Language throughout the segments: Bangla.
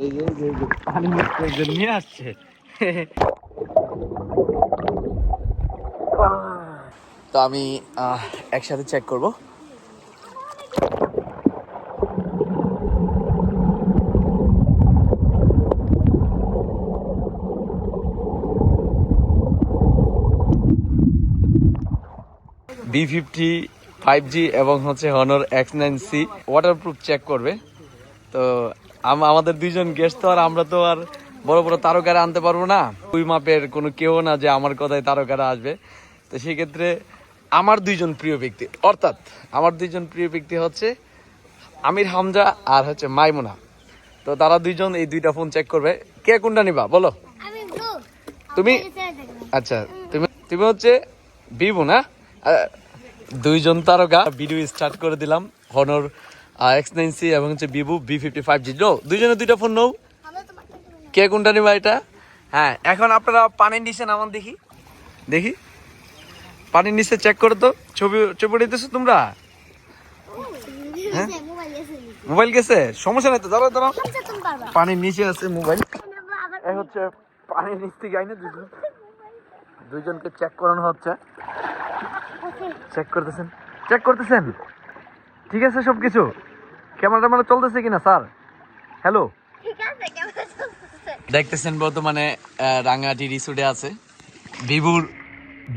এই যে পানি মিক্স নিয়ে আসছে। তো আমি একসাথে চেক করব। B50 5G এবং হচ্ছে Honor X9C ওয়াটারপ্রুফ চেক করবে। তো আমাদের দুইজন গেস্ট তো আর আমরা তো আর বড় বড় তারকারা আনতে পারবো না, ওই মাপের কোনো কেউ না যে আমার কথায় তারকারা আসবে। তো সেই ক্ষেত্রে আমার দুইজন প্রিয় ব্যক্তি, অর্থাৎ আমার দুইজন প্রিয় ব্যক্তি হচ্ছে আমির হামজা আর হচ্ছে মাইমুনা। তো তারা দুইজন এই দুইটা ফোন চেক করবে। কে কোনটা নিবা বলো? তুমি? আচ্ছা, তুমি তুমি হচ্ছে বিবু না? দুইজন তারকা ভিডিও স্টার্ট করে দিলাম। হনর X9C এবং হচ্ছে ভিভো B50 5G। দুইজনে দুইটা ফোন নাও। কে কোনটা নিবা এটা? হ্যাঁ, এখন আপনারা পানির নিচে নামান দেখি, দেখি পানির নিচে চেক করো তো। ছবি ছবি উঠাইতেছো তোমরা? হ্যাঁ, মোবাইল গেছে, সমস্যা নাই তো, দাঁড়াও দাঁড়াও, পানির নিচে আছে মোবাইল। এই হচ্ছে পানির নিচ থেকে আইনে দুইজনকে চেক করানো হচ্ছে। চেক করতেছেন, চেক করতেছেন, ঠিক আছে সবকিছু? ক্যামেরা ট্যামেরা চলতেছে কিনা স্যার? হ্যালো, দেখতেছেন বর্তমানে রাঙ্গাটি রিসোর্টে আছে। ভিভোর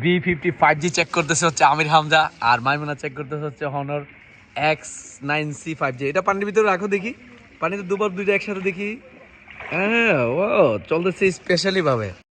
B50 5G চেক করতেছে হচ্ছে আমির হামজা, আর মাইমুনা চেক করতেছে হচ্ছে হনর X9C 5G। এটা পানির ভিতরে রাখো দেখি, পানিতে দুবার দুইটা একসাথে দেখি। হ্যাঁ, ও চলতেছে স্পেশালি ভাবে।